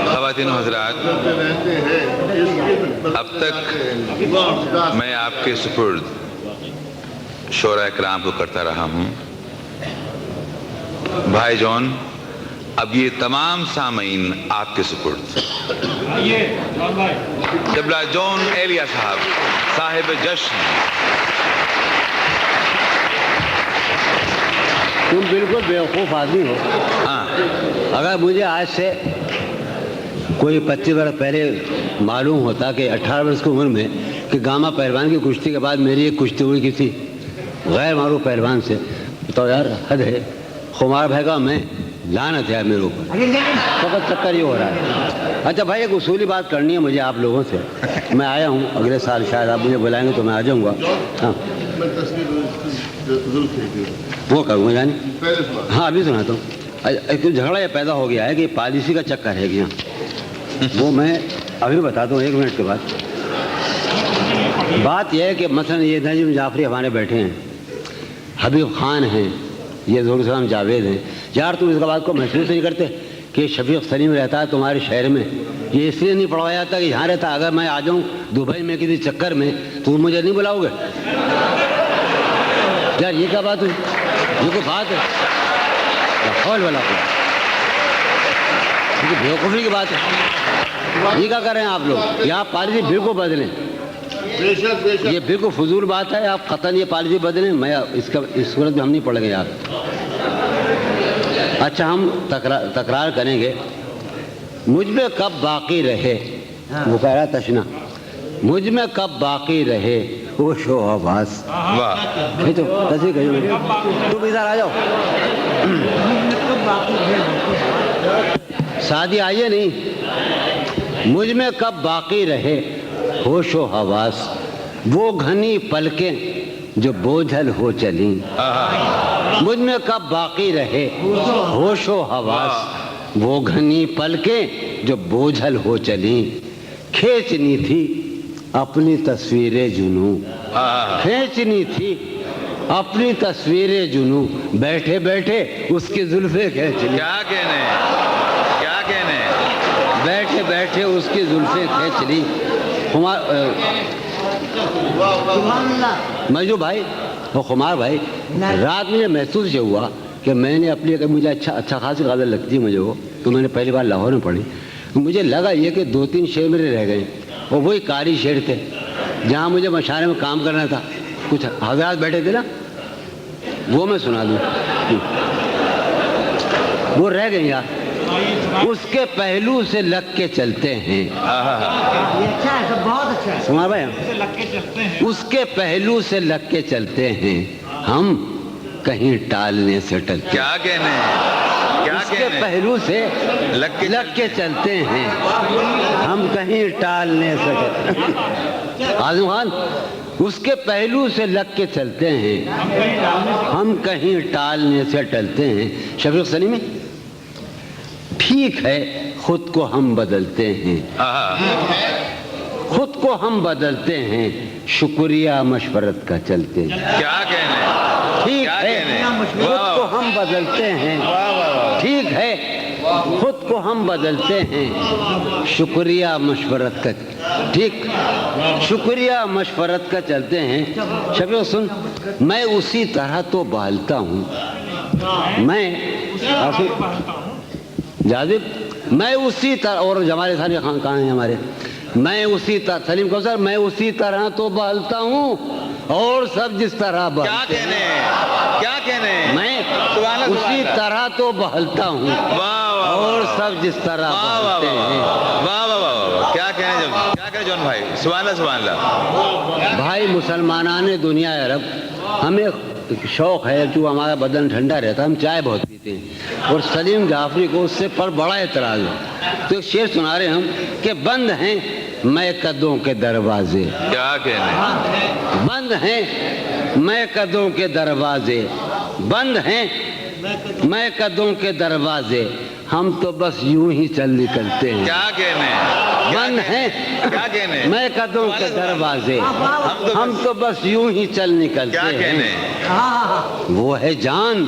خواتین و حضرات، اب تک میں آپ کے سپرد شورا اکرام کو کرتا رہا ہوں. بھائی جان، اب یہ تمام سامعین آپ کے سپرد. قبلہ جون ایلیا صاحب، صاحب جشن. تم بالکل بیوقوف آدمی ہو. اگر مجھے آج سے کوئی 25 برس پہلے معلوم ہوتا کہ 18 برس کی عمر میں کہ گاما پہلوان کی کشتی کے بعد میری ایک کشتی ہوئی کسی غیر معروف پہلوان سے، تو یار حد ہے. خمار بھائی کا میں لعنت ہے میرے اوپر. فقط چکر یہ ہو رہا ہے. اچھا بھائی، ایک اصولی بات کرنی ہے مجھے آپ لوگوں سے. میں آیا ہوں، اگلے سال شاید آپ مجھے بلائیں گے تو میں آ جاؤں گا. ہاں وہ کروں گا یعنی. ہاں ابھی سناتا ہوں. ایک جھگڑا یہ پیدا ہو گیا ہے کہ پالیسی کا چکر ہے گیا. وہ میں ابھی بتاتا ہوں 1 منٹ کے بعد. بات یہ ہے کہ مثلا یہ نجم جعفری ہمارے بیٹھے ہیں، حبیب خان ہیں، یہ ظہور السلام جاوید ہیں. یار تم اس کا بات کو محسوس نہیں کرتے کہ شفیق سلیم رہتا ہے تمہارے شہر میں؟ یہ اس لیے نہیں پڑھوایا جاتا کہ یہاں رہتا. اگر میں آ جاؤں دبئی میں کسی چکر میں تو مجھے نہیں بلاؤ گے یار؟ یہ کیا بات ہوئی؟ یہ کوئی بات ہے؟ حول والا کو بیوقوفی کی بات ہے. یہ کیا کر رہے ہیں آپ لوگ؟ یہاں پالیسی بالکل بدلیں. یہ بالکل فضول بات ہے. آپ قطعاً یہ پالیسی بدلیں. میں اس صورت میں ہم نہیں پڑھیں گے یار. اچھا ہم تکرار کریں گے. مجھ میں کب باقی رہے، وہ کہہ رہا تشنا، مجھ میں کب باقی رہے ہوش و حواس. واہ، تو تصدیق ہے. تم ادھر آ جاؤ. شادی آئیے نہیں. مجھ میں کب باقی رہے ہوش و حواس، وہ گھنی پلکیں جو بوجھل ہو چلیں. مجھ میں کب باقی رہے ہوش و حواس، وہ گھنی پلکیں جو بوجھل ہو چلیں. کھینچنی تھی اپنی تصویریں جنوں، کھینچنی تھی اپنی تصویریں جنوں، بیٹھے بیٹھے اس کی زلفیں کھینچ لی. کیا کہنے، کیا کہنے، بیٹھے بیٹھے اس کی زلفیں کھینچ لی. مجھو بھائی، وہ خمار بھائی، رات مجھے محسوس یہ ہوا کہ میں نے اپنی، مجھے اچھا خاصی غزل لگتی ہے مجھے وہ، تو میں نے پہلی بار لاہور میں پڑھی. مجھے لگا یہ کہ 2-3 شعر میرے رہ گئے، اور وہی قاری شعر تھے جہاں مجھے مشاعرے میں کام کرنا تھا. کچھ حضرات بیٹھے تھے نا، وہ میں سنا دوں. وہ رہ گئے یار. اس کے پہلو سے لگ کے چلتے ہیں. سنا بھائی، اس کے پہلو سے لگ کے چلتے ہیں ہم، کہیں ٹالنے سے ٹلتے. کیا کہنے، اس کے پہلو سے لگ کے چلتے ہیں ہم، کہیں ٹالنے سے. عاظم خان، اس کے پہلو سے لگ کے چلتے ہیں ہم، کہیں ٹالنے سے ٹلتے ہیں. شفیق سلیمی، ٹھیک ہے خود کو ہم بدلتے ہیں، خود کو ہم بدلتے ہیں، شکریہ مشورت کا چلتے ہیں. کیا کہنے، ٹھیک ہے خود کو ہم بدلتے ہیں، ٹھیک ہے خود کو ہم بدلتے ہیں، شکریہ مشورت کا، ٹھیک، شکریہ مشورت کا چلتے ہیں. شفیق سن، میں اسی طرح تو بہلتا ہوں، میں جاذب، میں اسی طرح، اور جمال ثانی خان کہاں ہیں ہمارے، میں اسی طرح، سلیم کوثر، میں اسی طرح تو بہلتا ہوں اور سب جس طرح بہلتے ہیں. کیا کہنے، کیا کہنے، میں اسی طرح تو بہلتا ہوں اور سب جس طرح بہلتے ہیں. واہ واہ واہ، کیا کہنے، کیا کہنے جون بھائی. سبحان اللہ، سبحان اللہ. بھائی مسلمانان دنیا عرب، ہمیں شوق ہے کہ ہمارا بدن ٹھنڈا رہتا ہے، ہم چائے بہت پیتے ہیں، اور سلیم جعفری کو اس سے پر بڑا اعتراض ہے. تو ایک شعر سنا رہے ہم کہ بند ہیں میں قدوں کے دروازے. کیا کہنے، بند ہیں میں قدوں کے دروازے، بند ہیں میں قدوں کے دروازے، ہم تو بس یوں ہی چل نکلتے ہیں. کیا کہنے، بند ہیں کیا کہنے، میں قدوں کے دروازے، ہم تو بس یوں ہی چل نکلتے کیا ہیں. کہنے، وہ ہے جان.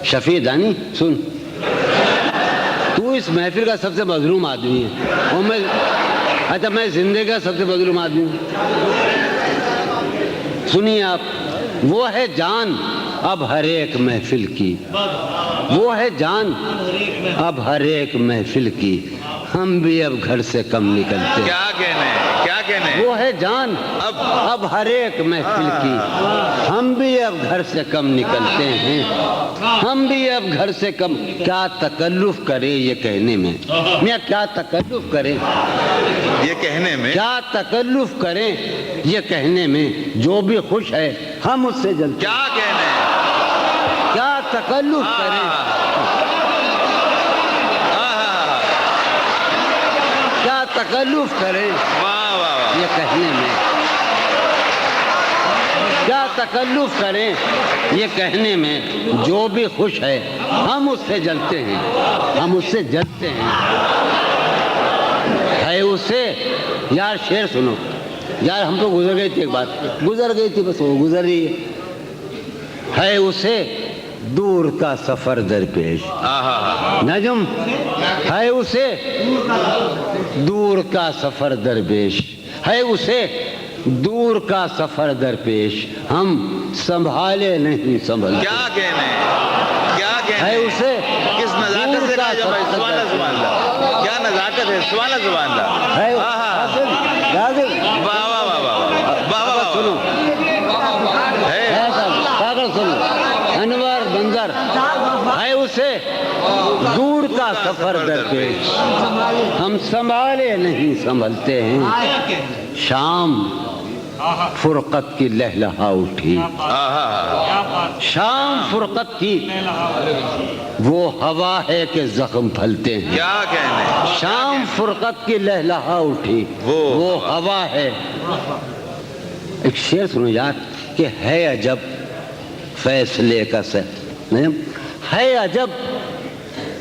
شفیع دانی سن، تو اس محفل کا سب سے مظلوم آدمی ہے اور میں زندگی کا سب سے مظلوم آدمی ہوں. سنیے آپ، وہ ہے جان اب ہر ایک محفل کی، وہ ہے جان اب ہر ایک محفل کی، ہم بھی اب گھر سے کم نکلتے. کیا کہنے، کیا کہنے؟ وہ ہے جان اب ہر ایک محفل کی، ہم بھی اب گھر سے کم نکلتے ہیں، ہم بھی اب گھر سے کم. کیا تکلف کرے یہ کہنے میں، میاں کیا تکلف کرے یہ کہنے میں، کیا تکلف کریں یہ کہنے میں، جو بھی خوش ہے ہم اس سے جلتے. کیا کہنے، کیا تکلف کریں، کیا تکلف کریں واہ واہ واہ، یہ کہنے میں، کیا تکلف کریں یہ کہنے میں، جو بھی خوش ہے ہم اس سے جلتے ہیں، ہم اس سے جلتے ہیں. ہے اسے یار، شعر سنو یار، ہم تو گزر گئی تھی، ایک بات گزر گئی تھی، بس وہ گزر رہی ہے اسے دور کا سفر درپیش. نجم ہے اسے دور کا سفر درپیش، ہے اسے دور کا سفر درپیش، ہم سنبھالے نہیں سنبھلتے. کیا کہنے، کیا کہنے ہے اسے کس نزاکت سے کہا جائے بھائی، سبحان اللہ سبحان اللہ، کیا نزاکت ہے، سبحان اللہ سبحان اللہ. ہے واہ واہ واہ واہ واہ واہ، سنو پاگل سنو، انور بندر ہے اسے دور کا سفر درپیش، ہم سنبھالے نہیں سنبھلتے ہیں. شام فرقت کی لہلہا اٹھی، شام فرقت کی وہ ہوا ہے کہ زخم پھلتے ہیں. کیا کہنے، شام فرقت کی لہلہا اٹھی وہ ہوا ہے. ایک شعر سنو یار کہ ہے عجب فیصلے کا ہے عجب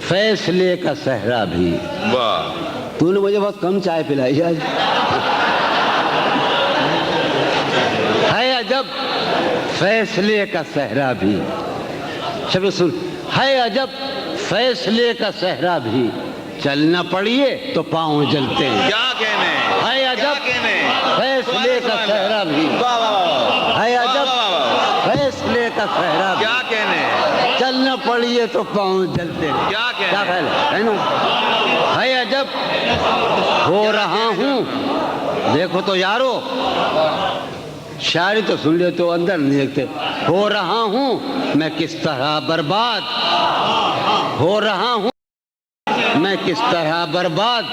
فیصلے کا صحرا بھی. واہ، تو نے مجھے بہت کم چائے پلائی آج. ہے عجب فیصلے کا صحرا بھی، شب سن، ہے عجب فیصلے کا صحرا بھی، چلنا پڑیے تو پاؤں جلتے ہیں. کیا کہنے، ہے عجب فیصلے کا صحرا بھی، واہ واہ واہ، ہے عجب فیصلے کا صحرا بھی، کیا کہنے، چلنا پڑیے تو پاؤں جلتے ہیں. کیا کہنے، کیا خیال ہے نا؟ ہے عجب ہو رہا ہوں، دیکھو تو یارو، شاعری تو سن لیتے ہو، اندر نہیں دیکھتے. ہو رہا ہوں میں کس طرح برباد، ہو رہا ہوں میں کس طرح برباد،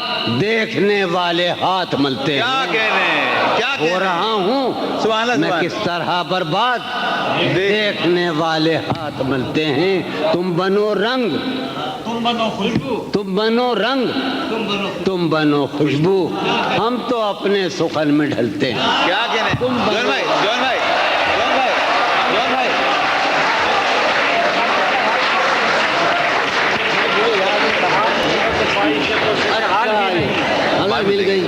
دیکھنے والے ہاتھ ملتے ہیں. کیا کہنے، کیا ہو رہا ہوں سبحان اللہ میں سبحان کس طرح برباد، دیکھنے والے ہاتھ ملتے ہیں. تم بنو رنگ، تم بنو خوشبو، تم بنو رنگ، تم بنو خوشبو، ہم تو اپنے سخن میں ڈھلتے ہیں. کیا کہنے، جون بھائی، جون بھائی، جون بھائی، جون بھائی، ہمیں مل گئی.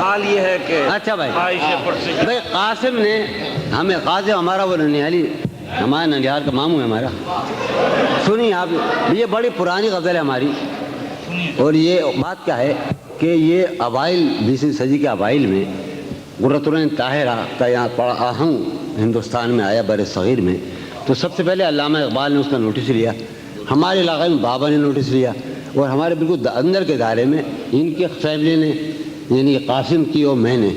حال یہ ہے کہ اچھا بھائی، بھائی قاسم نے ہمیں، قاسم ہمارا وہ ننیالی، ہمارا ننیال کا ماموں ہے ہمارا. سنیے آپ، یہ بڑی پرانی غزل ہے ہماری، اور یہ بات کیا ہے کہ یہ اوائل 20ویں صدی کے اوائل میں قرۃ العین طاہرہ کا یہاں بڑا آہنگ ہندوستان میں آیا، بر صغیر میں. تو سب سے پہلے علامہ اقبال نے اس کا نوٹس لیا، ہمارے علاقے میں بابا نے نوٹس لیا، اور ہمارے بالکل اندر کے دائرے میں ان کی فیملی نے، یعنی قاسم کی اور میں نے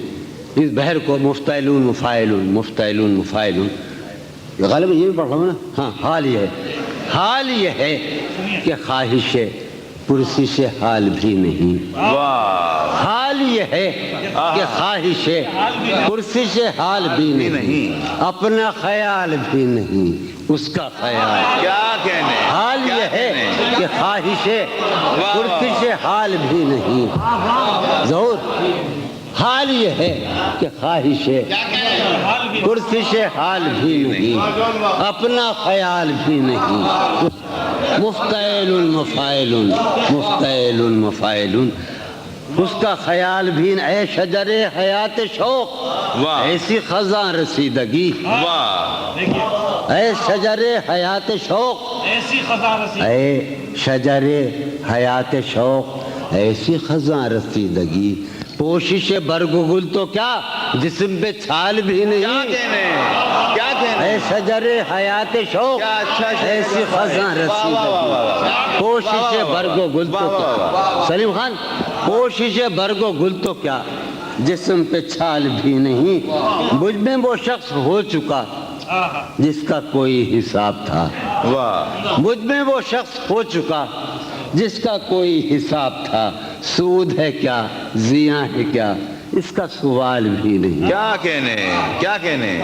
اس بحر کو مفتعلون مفاعلون مفتعلون مفاعلون، غالباً یہ بھی پڑھ رہا ہوں نا. ہاں، حال یہ ہے کہ خواہش پرسش حال بھی نہیں. حال یہ ہے کہ خواہش پرسش حال بھی نہیں، اپنا خیال بھی نہیں اس کا خیال. کیا کہنے، حال یہ ہے کہ خواہش پرسش حال بھی نہیں. ظہور، حال یہ ہے کہ خواہش پرسش حال بھی نہیں، اپنا خیال بھی نہیں. مفتعل مفاعل مفتعل مفاعل. اس کا خیال بھی اے شجر حیات شوق واہ ایسی خزاں رسیدگی واہ اے شجر حیات شوق ایسی خزاں رسی اے شجر حیات شوق ایسی خزاں رسیدگی پوشش برگ و گل تو کیا جسم پہ چھال بھی کیا نہیں کہنے کیا کہنے اے شجر حیات شوق کیا اچھا شعر ایسی خزاں رسیدگی پوشش برگ و گل تو کیا سلیم خان پوشش برگ و گل تو کیا جسم پہ چھال بھی نہیں مجھ میں وہ شخص ہو چکا جس کا کوئی حساب تھا واہ مجھ میں وہ شخص ہو چکا جس کا کوئی حساب تھا سود ہے کیا زیاں ہے کیا اس کا سوال بھی نہیں کیا کہنے کیا کہنے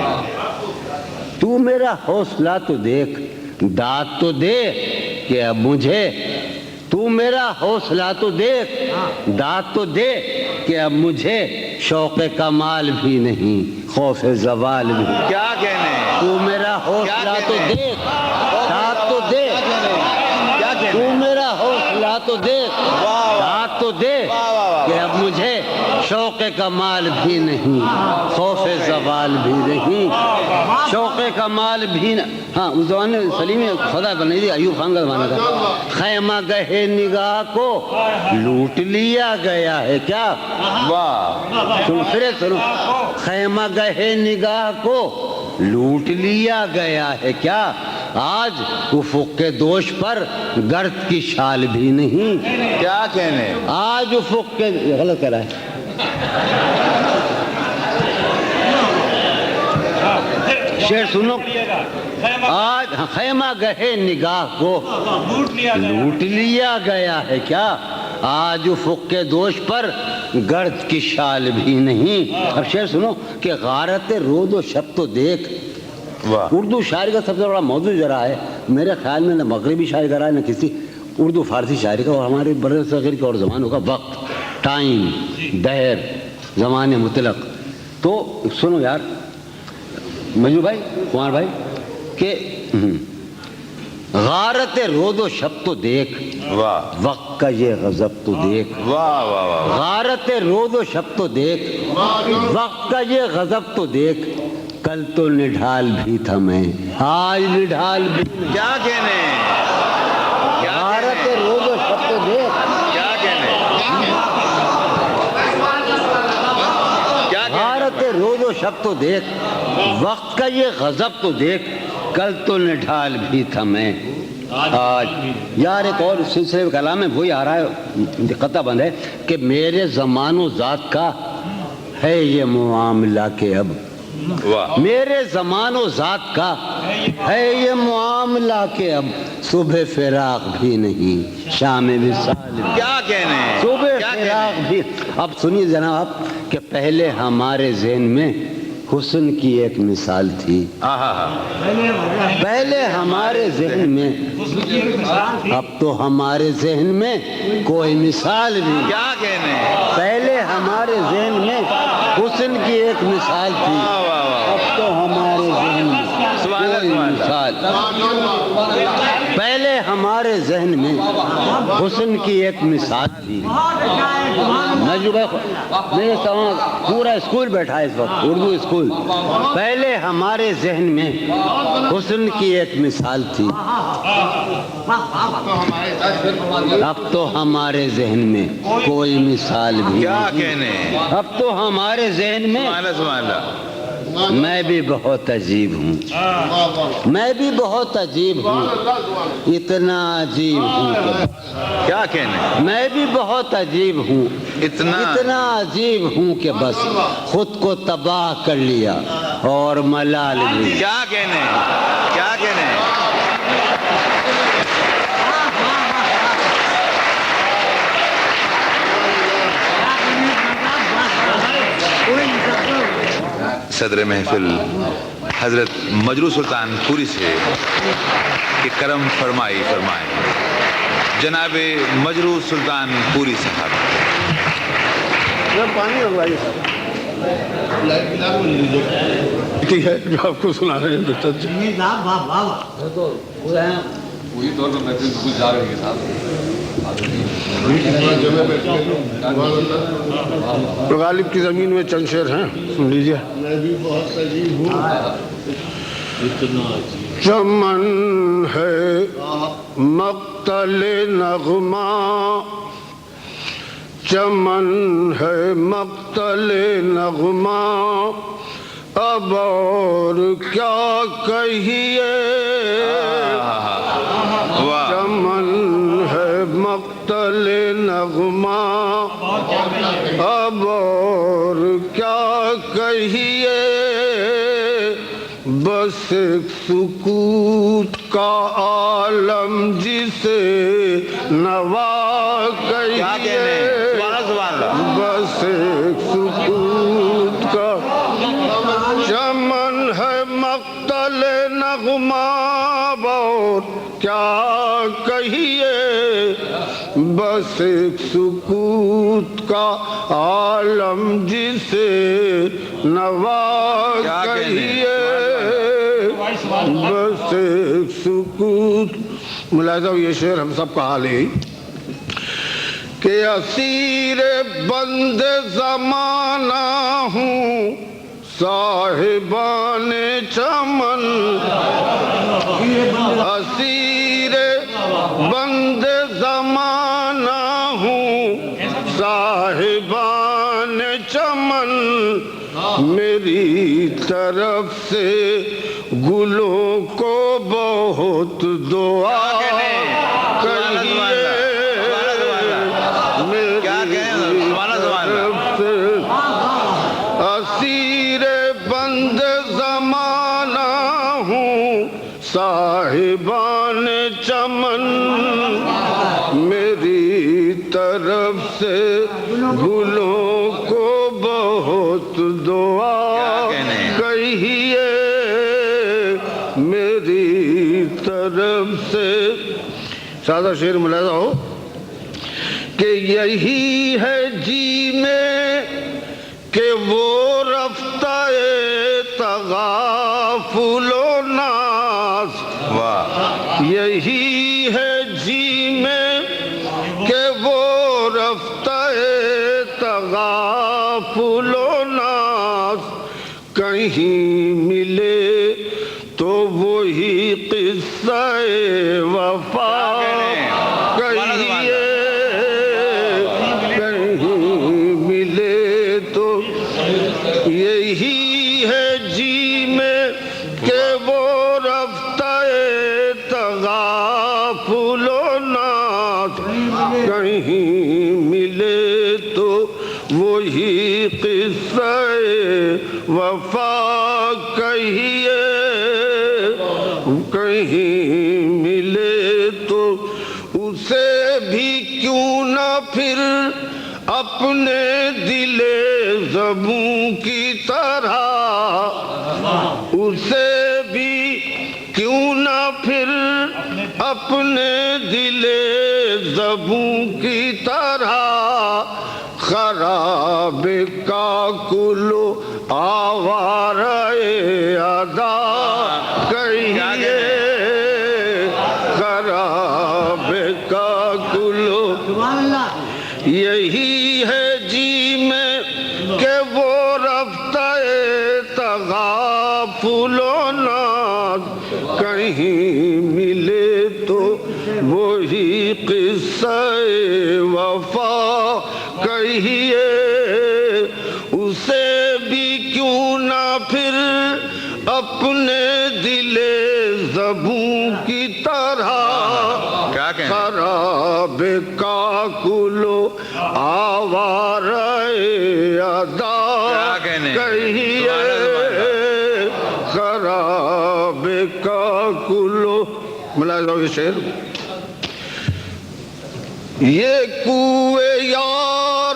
تو میرا حوصلہ تو دیکھ داد تو دے کہ اب مجھے تو میرا حوصلہ تو دیکھ داد تو دے کہ اب مجھے شوق کمال بھی نہیں خوف زوال بھی کیا کہنے تو میرا حوصلہ تو دیکھ داد تو دے کیا کہنے تو میرا حوصلہ تو دیکھ داد تو دے کہ اب مجھے شوق کمال بھی نہیں خوف زوال بھی نہیں شوق کمال بھی ہاں اس زمانے سلیم خدا بنائی تھی ایوب خان کا زمانہ تھا خیمہ گہے نگاہ کو لوٹ لیا گیا ہے کیا واہ سنو پھر سنو خیمہ گہے نگاہ کو لوٹ لیا گیا ہے کیا آج افق کے دوش پر گرد کی شال بھی نہیں کیا کہنے آج افق کے غلط کر رہا ہے شعر سنو آج خیمہ گہے نگاہ کو لوٹ لیا گیا ہے کیا آج افق کے دوش پر گرد کی شال بھی نہیں اب شعر سنو کہ غارت رود و شب تو دیکھ واہ اردو شاعری کا سب سے بڑا موضوع ذرا ہے میرے خیال میں نہ مغربی شاعری کا رہا ہے نہ کسی اردو فارسی شاعری کا اور ہمارے بر صغیر کے اور زمانوں کا وقت ٹائم دہر زمان مطلق تو سنو یار مجنو بھائی کمار بھائی کہ غارت رود و شب تو دیکھ واہ وقت کا یہ غضب تو دیکھ واہ واہ واہ غارت رود و شب تو دیکھ وقت کا یہ غضب تو دیکھ کل تو نڈھال بھی تھا میں آج نڈھال بھی نہیں کیا کہنے غارت رود و شب تو دیکھ کیا کہنے غارت رود و شب تو دیکھ وقت کا یہ غضب تو دیکھ کل تو نڈھال بھی تھا میں آج یار ایک اور سلسلے کلام میں وہی آ رہا ہے قطع بند ہے کہ میرے زمان و ذات کا ہے یہ معاملہ کہ اب واہ میرے زمان و ذات کا ہے یہ معاملہ کہ اب صبح فراق بھی نہیں شام وصال بھی کیا کہنے صبح کیا فراق بھی اب سنیے جناب کہ پہلے ہمارے ذہن میں حسن کی ایک مثال تھی پہلے ہمارے ذہن میں اب تو ہمارے ذہن میں کوئی مثال نہیں کیا کہنے پہلے ہمارے ذہن میں حسن کی ایک مثال تھی اب تو ہمارے ذہن میں کوئی مثال پہلے ہمارے ذہن میں حسن کی ایک مثال تھی میرے ساتھ پورا اسکول بیٹھا ہے اس وقت اردو اسکول پہلے ہمارے ذہن میں حسن کی ایک مثال تھی اب تو ہمارے ذہن میں کوئی مثال بھی کیا نہیں کہنے اب تو ہمارے ذہن میں سبحان اللہ میں بھی بہت عجیب ہوں میں بھی بہت عجیب ہوں اتنا عجیب ہوں کہ کیا کہنے میں بھی بہت عجیب ہوں اتنا عجیب ہوں کہ بس خود کو تباہ کر لیا اور ملال بھی کیا کہنے کیا کہنے صدر محفل حضرت مجروح سلطان پوری سے کہ کرم فرمائیں جناب مجروح سلطان پوری صاحب پانی لگوائیے ہے جو آپ کو سنا رہے ہیں وہی دور میں محفل بالکل جا رہی ہے صاحب غالب کی زمین میں چند شعر ہیں، سن لیجیے۔ چمن ہے مقتل نغمہ، چمن ہے مقتل نغمہ، اب اور کیا کہیے، چمن ہے مقتل نغمہ، اب اور کیا کہیے، بس ایک سکوت کا عالم جسے نوا کہیے، بس ایک سکوت کا، چمن ہے مقتل نغمہ، اور کیا کہیے، بس ایک سکوت کا عالم جسے نوا کہیے، بس ایک سکوت۔ ملاحظہ یہ شعر ہم سب کا حال ہے کہ اسیر بند زمانہ ہوں، صاحبان چمن، اسیر بند زمانہ ہوں، صاحبان چمن، میری طرف سے گلوں کو بہت دعا کہیے، میری طرف سے اسیر بند زمانہ ہوں، صاحبان چمن، میری طرف سے گلوں کو بہت دعا کہیے، میری طرف سے۔ سادہ شعر ملاحظہ ہو کہ یہی ہے جی میں کہ وہ رفتہ تغافل و ناز، یہی ہے جی میں کہ وہ رفتہ تغافل و ناز، کہیں ملے تو وہی قصہ وفا کہیے، کہیں ملے تو یہی ہے جی میں کہ وہ رفتہ تغافل و ناز، کہیں ملے تو وہی قصہ وفا کہیے، کہیں ملے تو اسے بھی کیوں نہ پھر اپنے دل زبوں کی طرح، اسے بھی کیوں نہ پھر اپنے دل زبوں کی طرح، خراب کاکل آوارہ ادا کہیے، خراب کاکل، یہی ہے جی میں کہ وہ رفتہ تغافل و ناز، کہیں ملے تو وہی قصہ وفا کہیے، اسے بھی کیوں نہ پھر اپنے دل زبوں کی طرح، خراب کاکل آوارہ ادا کہیے، خراب کاکل۔ ملاحظہ یہ شعر، یہ کوئے یار،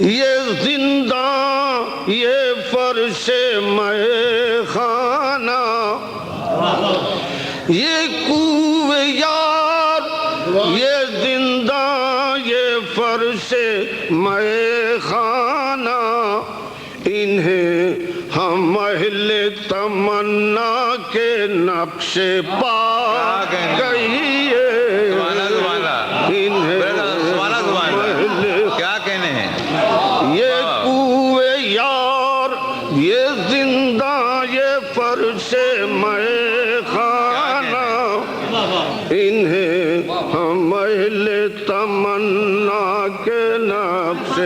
یہ زنداں، یہ فرش مے خانہ، یہ کوئے یار، یہ زنداں، یہ فرش مے خانہ، انہیں ہم اہل تمنا کے نقش پا کہیے، انہیں فرش میں خانہ انہیں ہم اہل تمنا کے نقش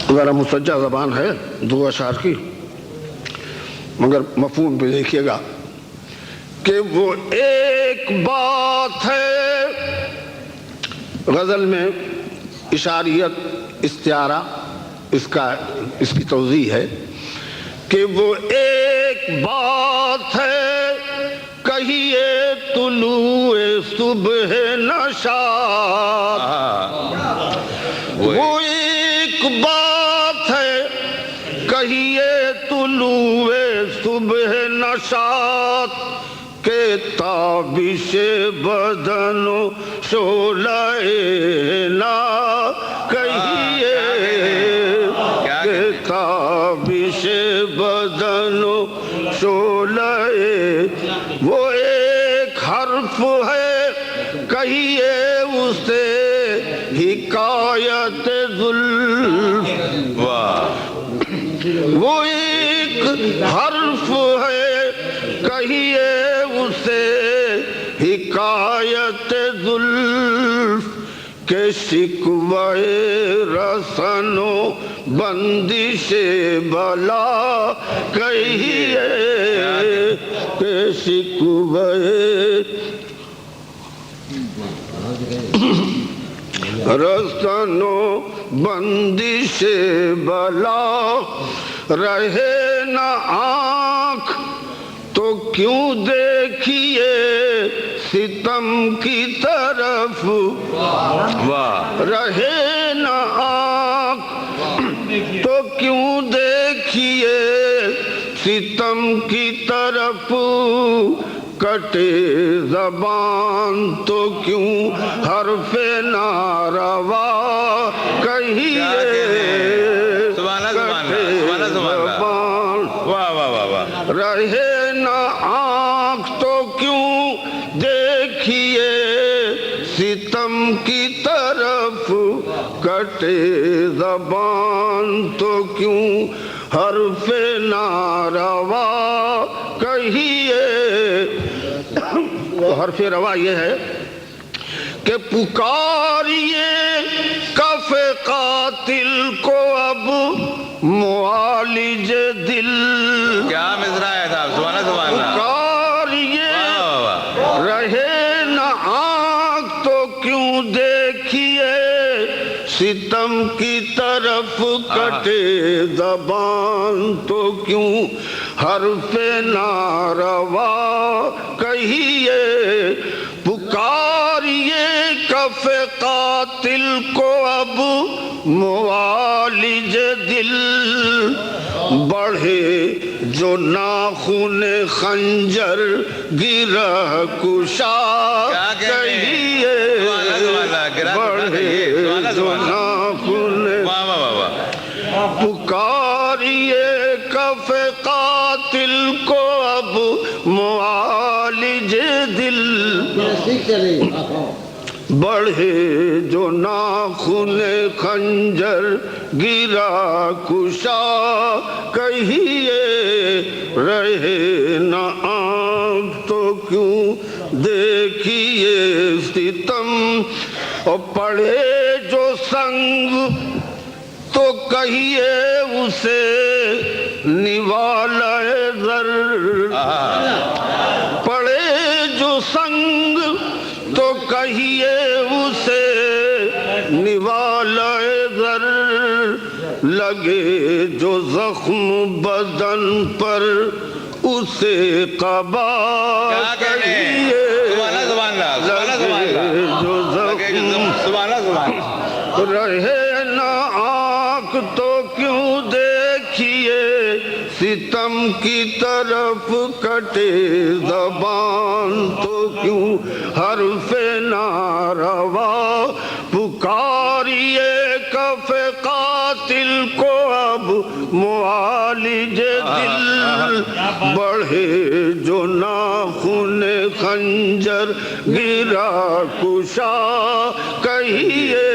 ذرا مسجع زبان ہے دو اشعار کی، مگر مفہوم پہ دیکھیے گا کہ وہ ایک بات ہے، غزل میں اشاریت استعارہ اس کی توضیح ہے کہ وہ ایک بات ہے کہیے طلوع صبح نشاط، وہ ایک بات ہے کہیے طلوع صبح نشاط کہ تابش بدن و شعلہ نا کہیے کہ تابش بدن و شعلہ وہ ایک حرف ہے کہیے اسے حکایت زلف، وہ ایک حرف ہے کہیے اسے حکایت زلف کہ شکوہ رسن و بندش بلا کہیے کہ شکوہ رسن و بندش بلا رہے نہ آنکھ تو کیوں دیکھیے ستم کی طرف، رہے نہ آنکھ تو کیوں دیکھیے ستم کی طرف، کٹے زبان تو کیوں حرف ناروا کہیے، کٹے زبان رہے نہ آنکھ تو کیوں دیکھیے ستم کی طرف، کٹے زبان تو کیوں حرف ناروا کہیے۔ حرف روا یہ ہے کہ پکاریے کف قاتل کو اب معالج دل، کیا مصرع ہے صاحب، سبحان اللہ، پکاریے رہے نہ آنکھ تو کیوں دیکھیے ستم کی طرف، کٹے زبان تو کیوں حرف ناروا کہیے، پکاریے کف قاتل کو اب معالج دل، بڑھے جو ناخن خنجر گرہ کشا کہیے، بڑھے جو ناخن، پکاریے کف قاتل کو اب معالج دل، بڑھے جو ناخن خنجر گرا کشا کہیے، رہے نہ آنکھ تو کیوں دیکھیے ستم، اور پڑھے جو سنگ تو کہیے اسے نوالہ زر، پڑھے جو سنگ تو کہیے اسے نوالہ زر، لگے جو زخم بدن پر اسے قبا کہیے، لگے جو زخم رہے نہ آنکھ تو کیوں دیکھیے ستم کی طرف، کٹے زبان تو کیوں حرف ناروا، پکاریے کف قاتل کو اب معالج دل، بڑھے جو ناخن خنجر گرا کشا کہیے،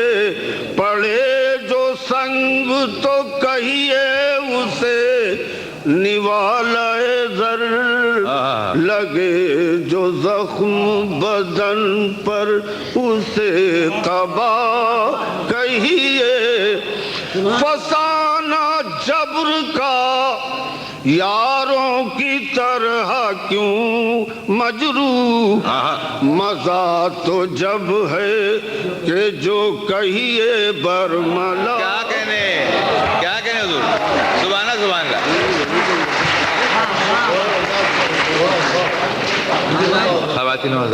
پڑھے جو سنگ تو کہیے اسے نوالۂ زر، لگے جو زخم بدن پر اسے قبا کہیے، فسانہ جبر کا یاروں کی طرح کیوں مجروح، مزہ تو جب ہے کہ جو کہیے برملا۔ کیا کہنے حضور، سبحان اللہ سبحان اللہ۔ خواتین